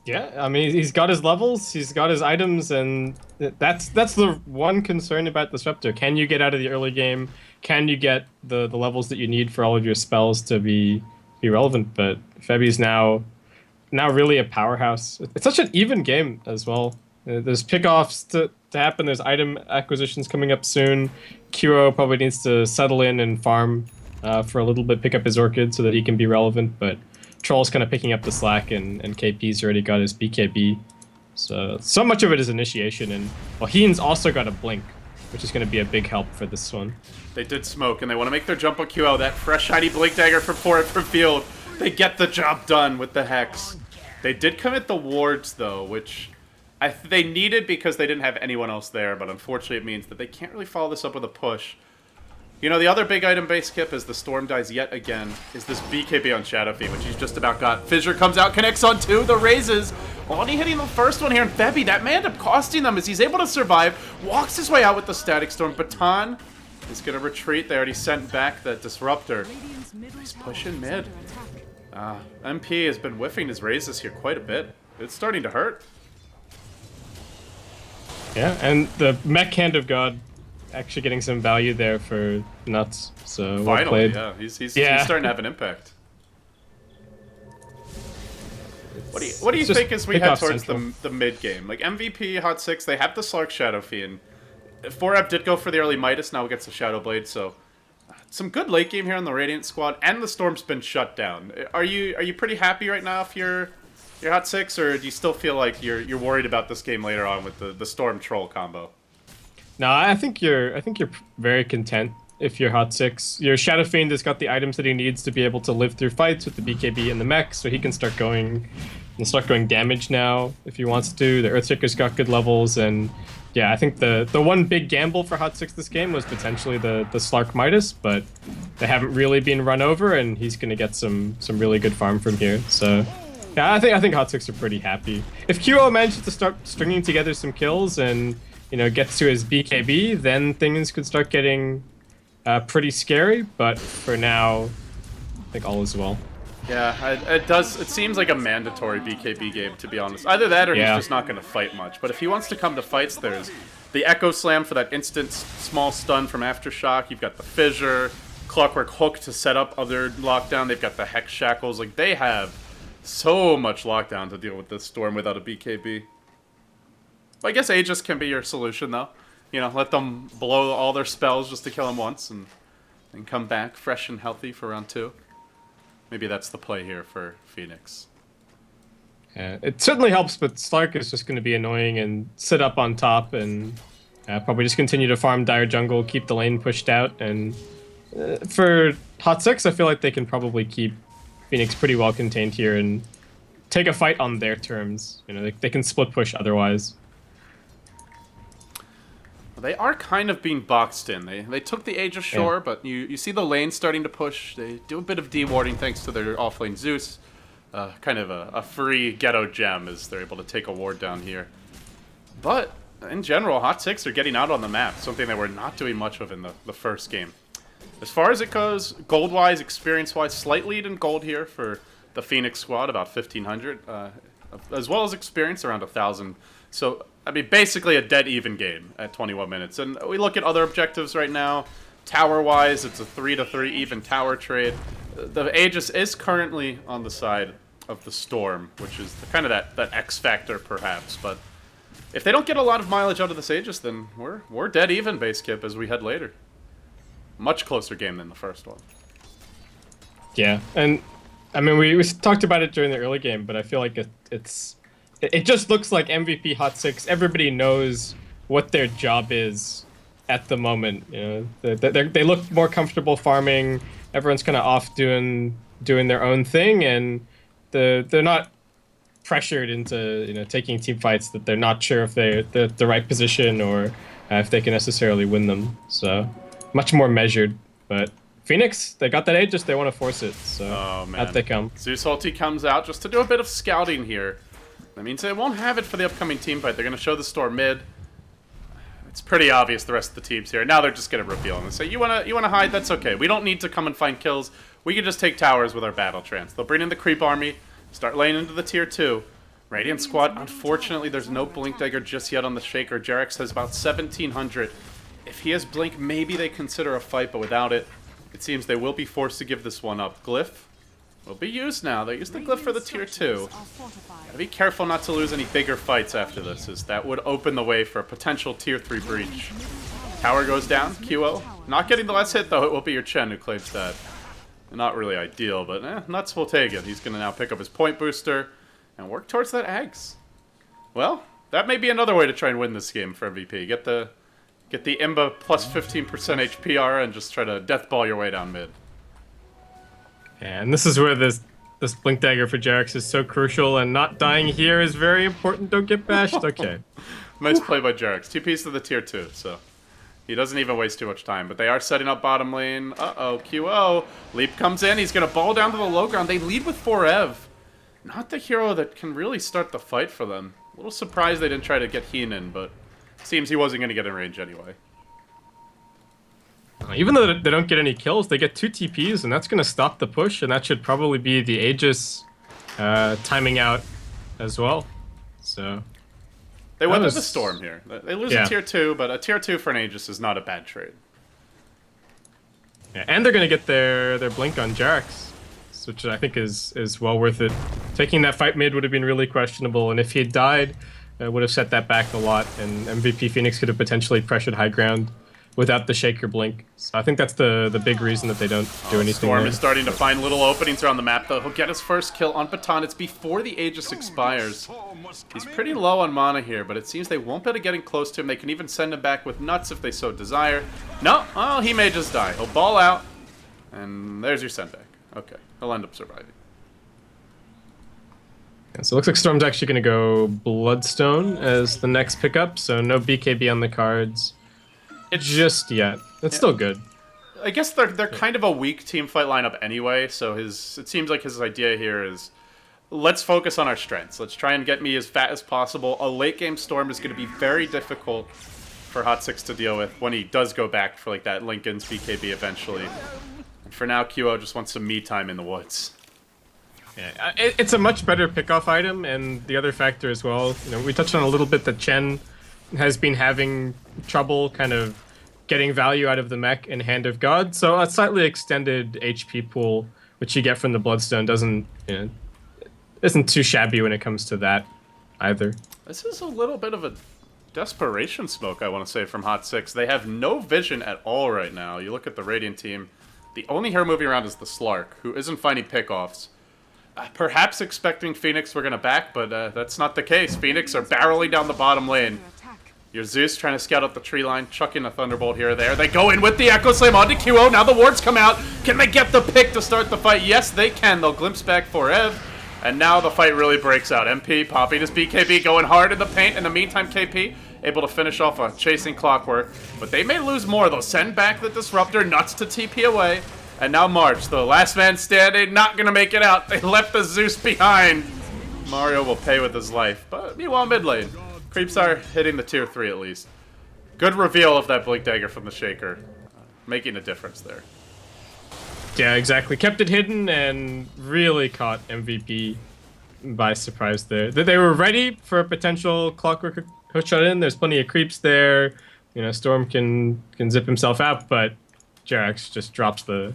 Yeah, I mean, he's got his levels, he's got his items, and that's the one concern about Disruptor. Can you get out of the early game? Can you get the levels that you need for all of your spells to be relevant? But Febby's now really a powerhouse. It's such an even game as well. There's pickoffs to happen, there's item acquisitions coming up soon. QO probably needs to settle in and farm for a little bit, pick up his Orchid so that he can be relevant, but Troll's kind of picking up the slack, and KP's already got his BKB. So much of it is initiation, and well, Heen's also got a Blink, which is going to be a big help for this one. They did smoke, and they want to make their jump on QO. That fresh, shiny Blink Dagger from field. They get the job done with the Hex. They did commit the wards, though, which they needed because they didn't have anyone else there, but unfortunately it means that they can't really follow this up with a push. You know, the other big item Basskip is the Storm dies yet again, is this BKB on Shadow Fiend, which he's just about got. Fissure comes out, connects on 2, the raises. Only hitting the first one here, and Febby, that may end up costing them as he's able to survive, walks his way out with the Static Storm. Baton is going to retreat. They already sent back the Disruptor. He's pushing mid. MP has been whiffing his raises here quite a bit. It's starting to hurt. Yeah, and the Mech Hand of God actually getting some value there for Nuts. So well finally, played. yeah, he's starting to have an impact. What do you think as we head towards the mid game? Like MVP, Hot6, they have the Slark Shadow Fiend. 4F did go for the early Midas, now gets the Shadow Blade, so some good late game here on the Radiant squad, and the Storm's been shut down. Are you pretty happy right now if you're Hot6, or do you still feel like you're worried about this game later on with the Storm Troll combo? No, I think you're very content if you're Hot6. Your Shadow Fiend has got the items that he needs to be able to live through fights with the BKB and the mech, so he can start going damage now if he wants to. The Earthshaker's got good levels, and yeah, I think the one big gamble for Hot6 this game was potentially the Slark Midas, but they haven't really been run over, and he's going to get some really good farm from here. So yeah, I think Hot6 are pretty happy. If QO manages to start stringing together some kills and gets to his BKB, then things could start getting pretty scary. But for now, I think all is well. Yeah, it does. It seems like a mandatory BKB game, to be honest. Either that or he's just not going to fight much. But if he wants to come to fights, there's the Echo Slam for that instant small stun from Aftershock. You've got the Fissure, Clockwork Hook to set up other lockdown. They've got the Hex Shackles. Like, they have so much lockdown to deal with this Storm without a BKB. I guess Aegis can be your solution, though. Let them blow all their spells just to kill him once and come back fresh and healthy for round 2. Maybe that's the play here for Phoenix. Yeah, it certainly helps, but Slark is just going to be annoying and sit up on top and probably just continue to farm Dire Jungle, keep the lane pushed out. And for Hot6, I feel like they can probably keep Phoenix pretty well contained here and take a fight on their terms. They can split push otherwise. They are kind of being boxed in. They took the Aegis Shore, but you see the lane starting to push. They do a bit of dewarding thanks to their offlane Zeus. Kind of a free ghetto gem as they're able to take a ward down here. But in general, Hot6 are getting out on the map, something they were not doing much of in the first game. As far as it goes, gold-wise, experience-wise, slight lead in gold here for the Phoenix squad, about 1,500, as well as experience around 1,000. So, I mean, basically a dead-even game at 21 minutes. And we look at other objectives right now. Tower-wise, it's a 3-3 even tower trade. The Aegis is currently on the side of the Storm, which is kind of that X factor, perhaps. But if they don't get a lot of mileage out of this Aegis, then we're dead even, Basskip, as we head later. Much closer game than the first one. Yeah, and I mean, we talked about it during the early game, but I feel like it just looks like MVP Hot6. Everybody knows what their job is at the moment. They look more comfortable farming. Everyone's kind of off doing their own thing, and they're not pressured into taking team fights that they're not sure if they're the right position or if they can necessarily win them. So much more measured. But Phoenix, they got that Aegis, they want to force it. So out they come. Zeus ulti comes out just to do a bit of scouting here. That means they won't have it for the upcoming team fight. They're going to show the Storm mid. It's pretty obvious the rest of the team's here. Now they're just going to reveal and say, you wanna hide? That's okay. We don't need to come and find kills. We can just take towers with our battle trance. They'll bring in the creep army, start laying into the tier 2. Radiant squad, unfortunately, there's no Blink Dagger just yet on the Shaker. Jarex has about 1,700. If he has Blink, maybe they consider a fight, but without it, it seems they will be forced to give this one up. Glyph will be used now. They use the Glyph for the tier 2. Gotta be careful not to lose any bigger fights after this, as that would open the way for a potential tier 3 breach. Tower goes down, QO. Not getting the last hit, though. It will be your Chen who claims that. Not really ideal, but Nuts will take it. He's gonna now pick up his point booster and work towards that Eggs. Well, that may be another way to try and win this game for MVP. Get the Imba plus 15% HPR and just try to deathball your way down mid. And this is where this Blink Dagger for Jarex is so crucial, and not dying here is very important. Don't get bashed. Okay. Nice play by Jarex. 2 pieces of the tier 2, so he doesn't even waste too much time. But they are setting up bottom lane. Uh-oh, QO. Leap comes in. He's going to ball down to the low ground. They lead with 4-Ev. Not the hero that can really start the fight for them. A little surprised they didn't try to get Heen in, but seems he wasn't going to get in range anyway. Even though they don't get any kills, they get 2 TPs, and that's going to stop the push, and that should probably be the Aegis timing out as well. So they weather the storm here. They lose a tier 2, but a tier 2 for an Aegis is not a bad trade. Yeah, and they're going to get their blink on Jarex, which I think is well worth it. Taking that fight mid would have been really questionable, and if he had died, would have set that back a lot, and MVP Phoenix could have potentially pressured high ground without the Shaker blink. So I think that's the big reason that they don't do anything. Storm there. is starting to find little openings around the map, though. He'll get his first kill on Baton. It's before the Aegis expires. He's pretty low on mana here, but it seems they won't be getting close to him. They can even send him back with nuts if they so desire. No, oh, he may just die. He'll ball out, and there's your send back. Okay, he'll end up surviving. Yeah, so it looks like Storm's actually going to go Bloodstone as the next pickup, so no BKB on the cards just yet. That's still good. I guess they're kind of a weak team fight lineup anyway, so it seems like his idea here is, let's focus on our strengths. Let's try and get me as fat as possible. A late game Storm is going to be very difficult for Hot6 to deal with when he does go back for like that Linken's BKB eventually. And for now, QO just wants some me time in the woods. Yeah, it's a much better pickoff item, and the other factor as well, you know, we touched on a little bit that Chen has been having trouble kind of getting value out of the mech in Hand of God, so a slightly extended HP pool, which you get from the Bloodstone, isn't too shabby when it comes to that either. This is a little bit of a desperation smoke, I want to say, from Hot6. They have no vision at all right now. You look at the Radiant team, the only hero moving around is the Slark, who isn't finding pickoffs. Perhaps expecting Phoenix we're going to back, but that's not the case. Phoenix are barreling down the bottom lane. Your Zeus trying to scout up the tree line, chucking a Thunderbolt here or there. They go in with the Echo Slam onto QO. Now the wards come out. Can they get the pick to start the fight? Yes, they can. They'll glimpse back for Ev. And now the fight really breaks out. MP popping his BKB, going hard in the paint. In the meantime, KP able to finish off a chasing Clockwork. But they may lose more. They'll send back the Disruptor, nuts to TP away. And now March, the last man standing, not going to make it out. They left the Zeus behind. Mario will pay with his life. But meanwhile, mid lane. Creeps are hitting the tier 3 at least. Good reveal of that Blink Dagger from the Shaker. Making a difference there. Yeah, exactly. Kept it hidden and really caught MVP by surprise there. They were ready for a potential Clockwork hook shot in. There's plenty of creeps there. You know, Storm can zip himself out, but Jerax just drops the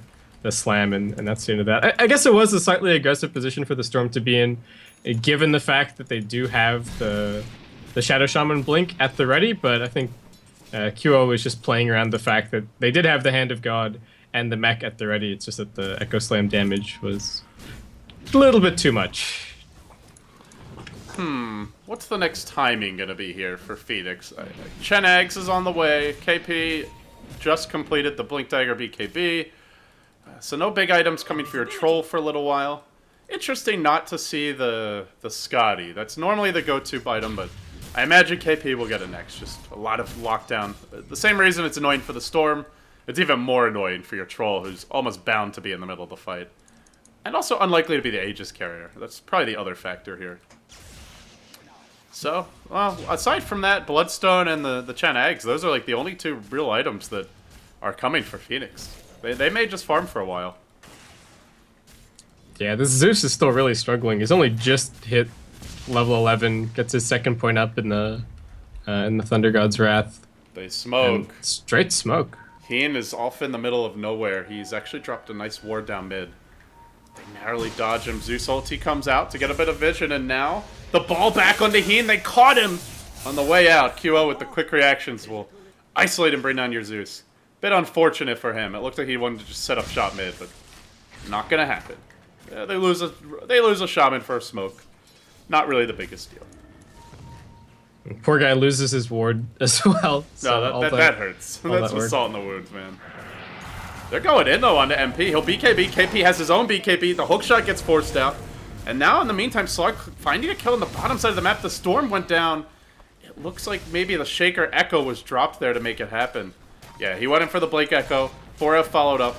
slam, and that's the end of that. I guess it was a slightly aggressive position for the Storm to be in, given the fact that they do have the Shadow Shaman blink at the ready, but I think QO was just playing around the fact that they did have the Hand of God and the mech at the ready. It's just that the Echo Slam damage was a little bit too much. What's the next timing going to be here for Phoenix? Chen Eggs is on the way. KP just completed the Blink Dagger BKB. So no big items coming for your Troll for a little while. Interesting not to see the Scotty. That's normally the go-to item, but I imagine KP will get it next. Just a lot of lockdown. The same reason it's annoying for the Storm, it's even more annoying for your Troll, who's almost bound to be in the middle of the fight. And also unlikely to be the Aegis carrier. That's probably the other factor here. So, well, aside from that, Bloodstone and the Chen Eggs, those are like the only two real items that are coming for Phoenix. They may just farm for a while. Yeah, this Zeus is still really struggling. He's only just hit level 11, gets his second point up in the Thunder God's Wrath. They smoke. And straight smoke. Heen is off in the middle of nowhere. He's actually dropped a nice ward down mid. They narrowly dodge him. Zeus ulti comes out to get a bit of vision, and now the ball back onto Heen. They caught him on the way out. QO with the quick reactions will isolate and bring down your Zeus. Bit unfortunate for him. It looked like he wanted to just set up shot mid, but not gonna happen. Yeah, they lose a shaman for a smoke. Not really the biggest deal. Poor guy loses his ward as well. So no, that hurts. That's what's salt in the wounds, man. They're going in, though, onto MP. He'll BKB. KP has his own BKB. The hookshot gets forced out. And now, in the meantime, Slark finding a kill on the bottom side of the map. The Storm went down. It looks like maybe the Shaker Echo was dropped there to make it happen. Yeah, he went in for the Blake Echo. 4F followed up.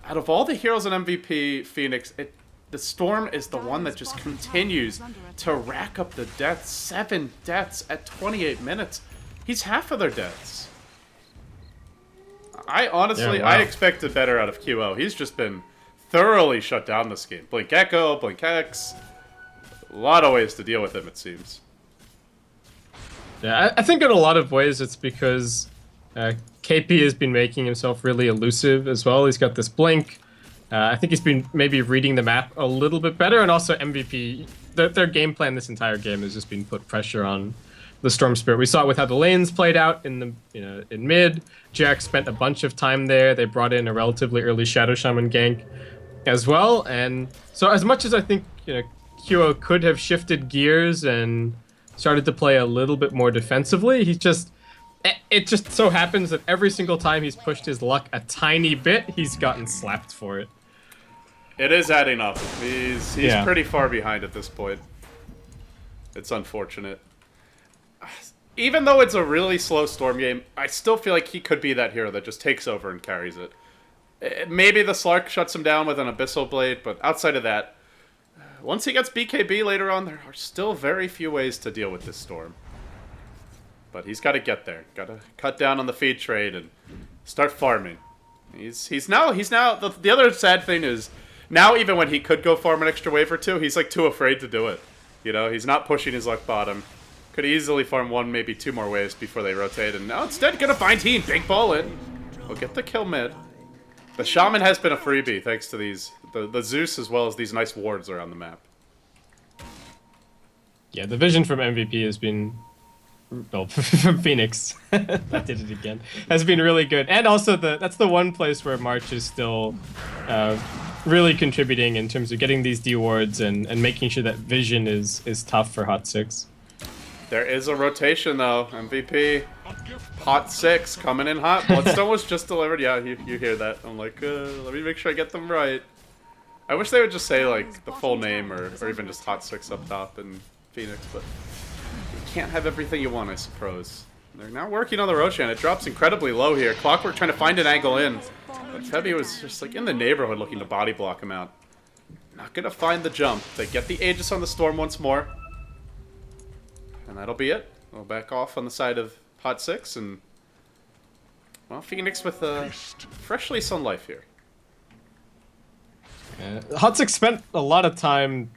Out of all the heroes in MVP Phoenix, the Storm is the one that just continues to rack up the deaths. 7 deaths at 28 minutes. He's half of their deaths. I honestly, I expected better out of QO. He's just been thoroughly shut down this game. Blink Echo, Blink X. A lot of ways to deal with him, it seems. Yeah, I think in a lot of ways it's because KP has been making himself really elusive as well. He's got this blink. I think he's been maybe reading the map a little bit better, and also MVP, their game plan this entire game has just been put pressure on the Storm Spirit. We saw it with how the lanes played out in the in mid. Jack spent a bunch of time there. They brought in a relatively early Shadow Shaman gank as well, and so as much as I think QO could have shifted gears and started to play a little bit more defensively, it just so happens that every single time he's pushed his luck a tiny bit, he's gotten slapped for it. It is adding up. He's pretty far behind at this point. It's unfortunate. Even though it's a really slow Storm game, I still feel like he could be that hero that just takes over and carries it. Maybe the Slark shuts him down with an Abyssal Blade, but outside of that, once he gets BKB later on, there are still very few ways to deal with this Storm. But he's got to get there. Got to cut down on the feed trade and start farming. He's now the other sad thing is now even when he could go farm an extra wave or two, he's like too afraid to do it. He's not pushing his luck bottom. Could easily farm one, maybe two more waves before they rotate, and now instead gonna find Teen, big ball in. We'll get the kill mid. The Shaman has been a freebie thanks to the Zeus as well as these nice wards around the map. Yeah, the vision from MVP has been, well, from Phoenix, I did it again, has been really good. And also that's the one place where March is still really contributing in terms of getting these D wards and making sure that vision is tough for Hot6. There is a rotation though. MVP, Hot6 coming in hot. Bloodstone was just delivered. Yeah, you hear that. I'm like, let me make sure I get them right. I wish they would just say like the full name or even just Hot6 up top in Phoenix, but you can't have everything you want, I suppose. They're now working on the Roshan. It drops incredibly low here. Clockwork trying to find an angle in, but Febby was just like in the neighborhood looking to body block him out. Not gonna find the jump. They get the Aegis on the Storm once more. And that'll be it. We'll back off on the side of Hot6, and well, Phoenix with a fresh lease on life here. Hot6 spent a lot of time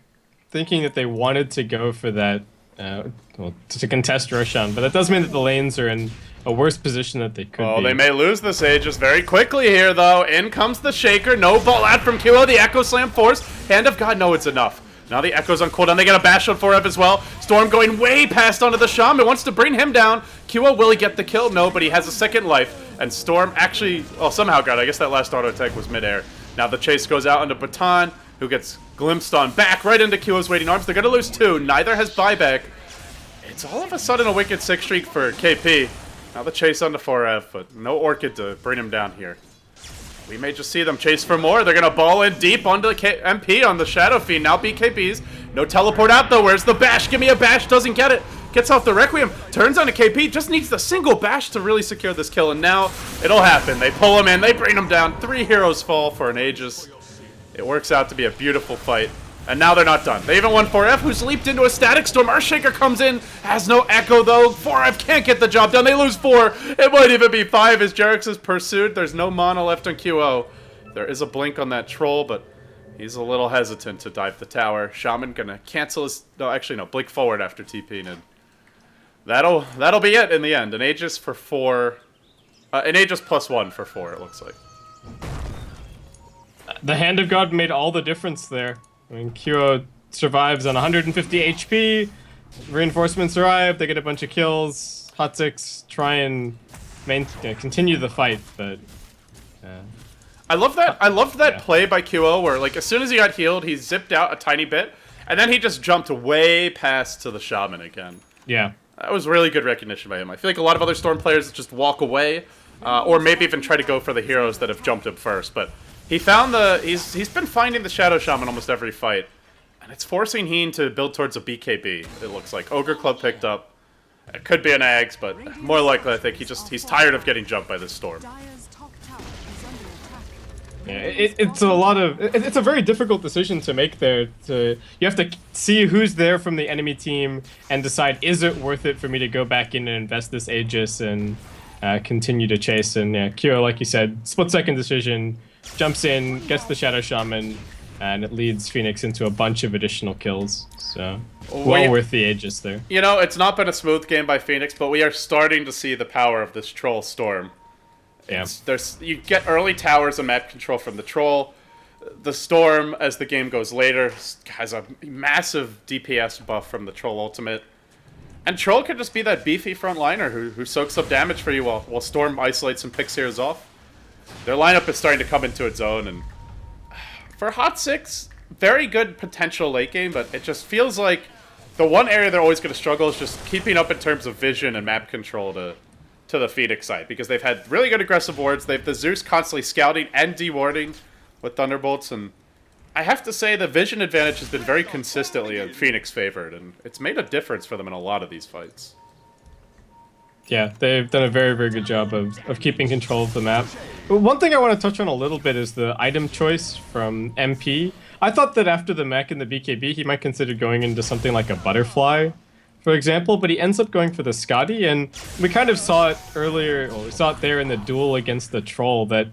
thinking that they wanted to go for that, to contest Roshan, but that does mean that the lanes are in a worse position that they could be. Oh, they may lose this Aegis very quickly here, though. In comes the Shaker. No ball out from QO. The Echo Slam force. Hand of God, no, it's enough. Now the Echo's on cooldown. They get a bash on 4F as well. Storm going way past onto the Shaman. Wants to bring him down. QO, will he get the kill? No, but he has a second life. And Storm actually, well, somehow got it. I guess that last auto attack was midair. Now the chase goes out onto Baton, who gets glimpsed on back right into QO's waiting arms. They're going to lose two. Neither has buyback. It's all of a sudden a wicked 6 streak for KP. Now the chase onto 4F, but no Orchid to bring him down here. We may just see them chase for more. They're going to ball in deep onto the MP on the Shadow Fiend. Now BKBs. No teleport out, though. Where's the bash? Give me a bash. Doesn't get it. Gets off the Requiem. Turns on to KP. Just needs the single bash to really secure this kill. And now it'll happen. They pull him in. They bring him down. 3 heroes fall for an Aegis. It works out to be a beautiful fight. And now they're not done. They even won 4F, who's leaped into a static storm. Earthshaker comes in, has no echo though. 4F can't get the job done. They lose 4. It might even be 5 as Jerix is pursued. There's no mana left on QO. There is a blink on that troll, but he's a little hesitant to dive the tower. Shaman gonna cancel his... No, actually no, blink forward after TPing in. That'll be it in the end. An Aegis for 4. An Aegis +1 for 4, it looks like. The Hand of God made all the difference there. I mean, QO survives on 150 HP. Reinforcements arrive. They get a bunch of kills. Hot6 try and continue the fight, but I love that. I loved that play by QO where, like, as soon as he got healed, he zipped out a tiny bit, and then he just jumped way past to the Shaman again. Yeah, that was really good recognition by him. I feel like a lot of other Storm players just walk away, or maybe even try to go for the heroes that have jumped him first, but. He found he's been finding the Shadow Shaman almost every fight, and it's forcing Heen to build towards a BKB. It looks like Ogre Club picked up. It could be an Ags, but more likely I think he's tired of getting jumped by this Storm. Yeah, it's a very difficult decision to make there. You have to see who's there from the enemy team and decide, is it worth it for me to go back in and invest this Aegis and continue to chase. And yeah, QO, like you said, split-second decision. Jumps in, gets the Shadow Shaman, and it leads Phoenix into a bunch of additional kills. So, well worth the Aegis there. You know, it's not been a smooth game by Phoenix, but we are starting to see the power of this Troll Storm. Yeah. You get early towers and map control from the Troll. The Storm, as the game goes later, has a massive DPS buff from the Troll Ultimate. And Troll could just be that beefy frontliner who soaks up damage for you while Storm isolates and picks heroes off. Their lineup is starting to come into its own, and for Hot6, very good potential late game, but it just feels like the one area they're always going to struggle is just keeping up in terms of vision and map control to the Phoenix side, because they've had really good aggressive wards. They've the Zeus constantly scouting and dewarding with Thunderbolts, and I have to say the vision advantage has been very consistently in Phoenix favored, and it's made a difference for them in a lot of these fights. Yeah, they've done a very, very good job of keeping control of the map. But one thing I want to touch on a little bit is the item choice from MP. I thought that after the mech and the BKB, he might consider going into something like a Butterfly, for example, but he ends up going for the Scotty, and we kind of saw it earlier, or we saw it there in the duel against the Troll, that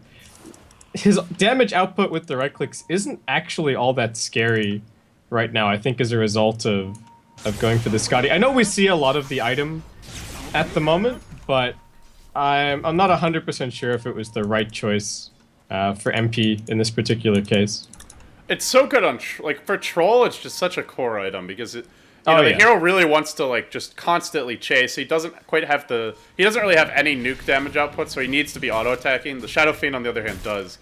his damage output with the right clicks isn't actually all that scary right now, I think, as a result of going for the Scotty. I know we see a lot of the item at the moment, but I'm not 100% sure if it was the right choice for MP in this particular case. It's so good on, like, for Troll, it's just such a core item, because it, you know, the hero really wants to, like, just constantly chase. He doesn't quite have the... He doesn't really have any nuke damage output, so he needs to be auto-attacking. The Shadow Fiend, on the other hand, does.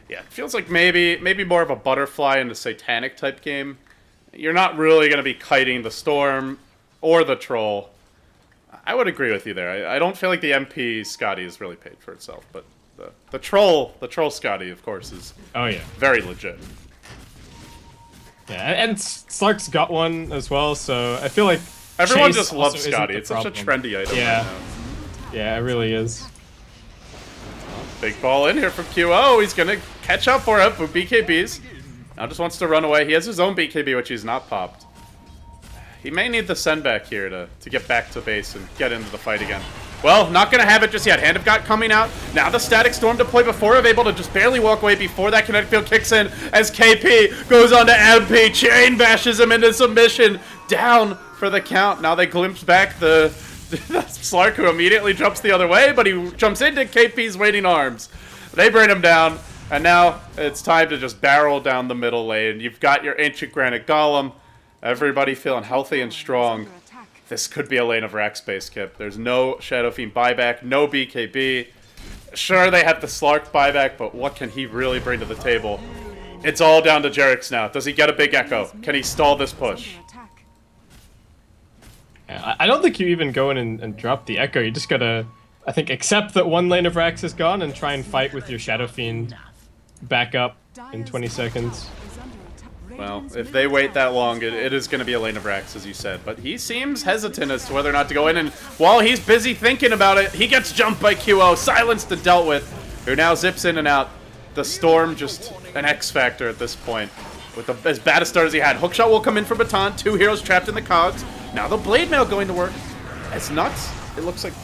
Yeah, it feels like maybe more of a Butterfly in a Satanic type game. You're not really going to be kiting the Storm or the Troll. I would agree with you there. I don't feel like the MP Scotty is really paid for itself, but the Troll Scotty, of course, is very legit. Yeah, and Slark's got one as well, so I feel like everyone Chase just loves Scotty. It's such a trendy item right now. Yeah, it really is. Big ball in here from QO. He's gonna catch up for it with BKBs. Now just wants to run away. He has his own BKB, which he's not popped. He may need the send back here to get back to base and get into the fight again. Well, not gonna have it just yet. Hand of God coming out. Now the static storm deploy before of able to just barely walk away before that kinetic field kicks in as KP goes on to MP. Chain bashes him into submission. Down for the count. Now they glimpse back the Slark, who immediately jumps the other way, but he jumps into KP's waiting arms. They bring him down, and now it's time to just barrel down the middle lane. You've got your Ancient Granite Golem. Everybody feeling healthy and strong. This could be a lane of rack space, Kip. There's no Shadow Fiend buyback, no BKB. Sure, they have the Slark buyback, but what can he really bring to the table? It's all down to Jerix now. Does he get a big echo? Can he stall this push? I don't think you even go in and drop the echo. You just gotta, I think, accept that one lane of racks is gone and try and fight with your Shadow Fiend back up in 20 seconds. Well, if they wait that long, it is going to be a lane of racks, as you said. But he seems hesitant as to whether or not to go in. And while he's busy thinking about it, he gets jumped by QO, silenced and dealt with, who now zips in and out. The Storm, just an X factor at this point. With as bad a start as he had. Hookshot will come in for Baton. Two heroes trapped in the cogs. Now the Blade Mail going to work. It's nuts. It looks like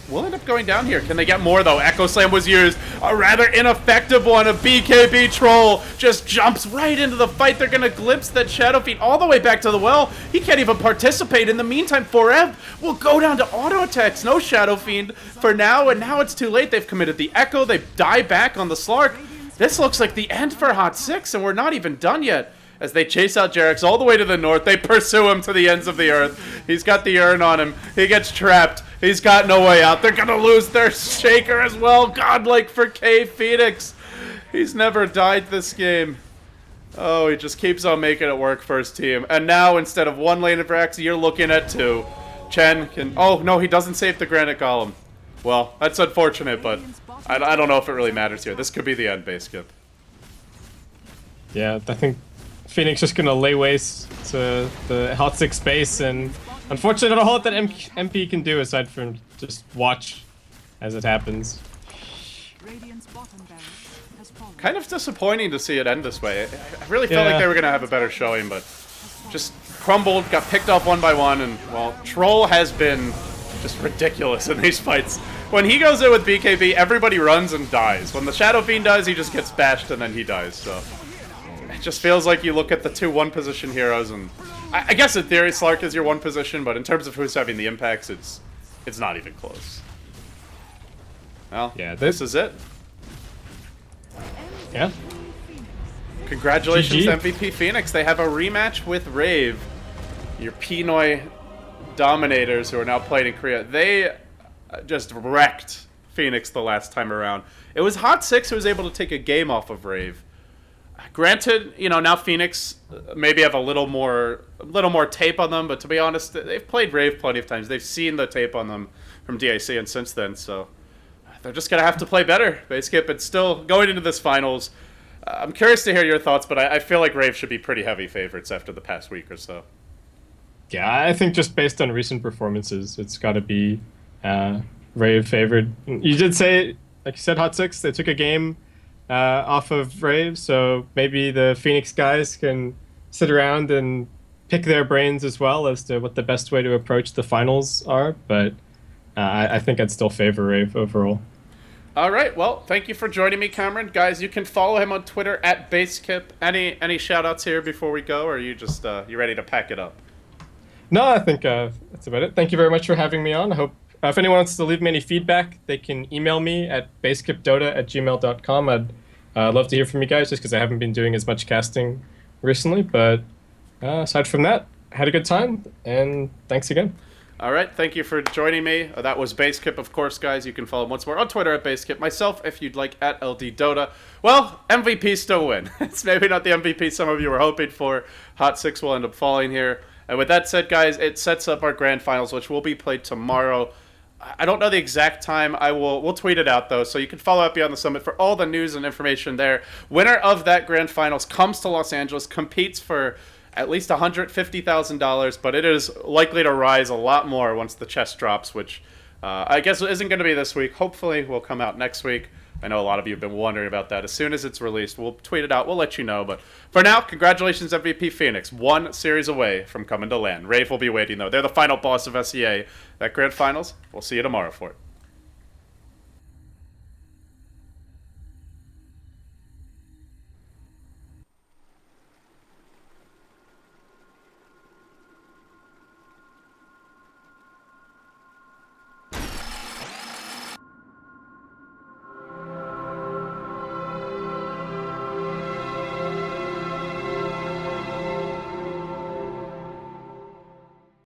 we'll end up going down here. Can they get more, though? Echo Slam was used. A rather ineffective one. A BKB Troll just jumps right into the fight. They're going to glimpse that Shadow Fiend all the way back to the well. He can't even participate. In the meantime, Forev will go down to auto attacks. No Shadow Fiend for now, and now it's too late. They've committed the Echo. They die back on the Slark. This looks like the end for Hot6, and we're not even done yet. As they chase out Jerix all the way to the north, they pursue him to the ends of the earth. He's got the urn on him. He gets trapped. He's got no way out. They're going to lose their Shaker as well. Godlike for K Phoenix. He's never died this game. Oh, he just keeps on making it work for his team. And now, instead of one lane of racks, you're looking at two. Chen can... Oh, no, he doesn't save the Granite Golem. Well, that's unfortunate, but I don't know if it really matters here. This could be the end, Basskip. Yeah, I think Phoenix just gonna lay waste to the Hot6 base, and unfortunately not a whole lot that MP can do aside from just watch as it happens. Kind of disappointing to see it end this way. I really felt like they were gonna have a better showing, but just crumbled, got picked up one by one, and well, Troll has been just ridiculous in these fights. When he goes in with BKB, everybody runs and dies. When the Shadow Fiend dies, he just gets bashed and then he dies, so... It just feels like you look at the two one-position heroes, and I guess in theory Slark is your one position, but in terms of who's having the impacts, it's not even close. Well, yeah, this is it. Yeah. Congratulations, GG. MVP Phoenix. They have a rematch with Rave. Your Pinoy Dominators, who are now playing in Korea, they just wrecked Phoenix the last time around. It was Hot6 who was able to take a game off of Rave. Granted, now Phoenix maybe have a little more tape on them, but to be honest, they've played Rave plenty of times. They've seen the tape on them from DAC and since then, so they're just going to have to play better. Basskip, it's still going into this finals. I'm curious to hear your thoughts, but I feel like Rave should be pretty heavy favorites after the past week or so. Yeah, I think just based on recent performances, it's got to be Rave favored. You did say, like you said, Hot6, they took a game off of Rave, so maybe the Phoenix guys can sit around and pick their brains as well as to what the best way to approach the finals are, but I think I'd still favor Rave overall. All right, well, thank you for joining me, Cameron. Guys, you can follow him on Twitter at Basskip. Any shout-outs here before we go, or are you just you ready to pack it up? No, I think that's about it. Thank you very much for having me on. I hope if anyone wants to leave me any feedback, they can email me at basskipdota@gmail.com. I'd love to hear from you guys just because I haven't been doing as much casting recently. But aside from that, I had a good time, and thanks again. All right, thank you for joining me. That was Basskip, of course, guys. You can follow him once more on Twitter at Basskip. Myself, if you'd like, at LDDota. Well, MVP still win. It's maybe not the MVP some of you were hoping for. Hot6 will end up falling here. And with that said, guys, it sets up our grand finals, which will be played tomorrow. I don't know the exact time. We'll tweet it out, though, so you can follow up Beyond the Summit for all the news and information there. Winner of that grand finals comes to Los Angeles, competes for at least $150,000, but it is likely to rise a lot more once the chest drops, which I guess isn't going to be this week. Hopefully will come out next week. I know a lot of you have been wondering about that. As soon as it's released, we'll tweet it out. We'll let you know. But for now, congratulations, MVP Phoenix. One series away from coming to land. Rave will be waiting, though. They're the final boss of SEA. That grand finals, we'll see you tomorrow for it.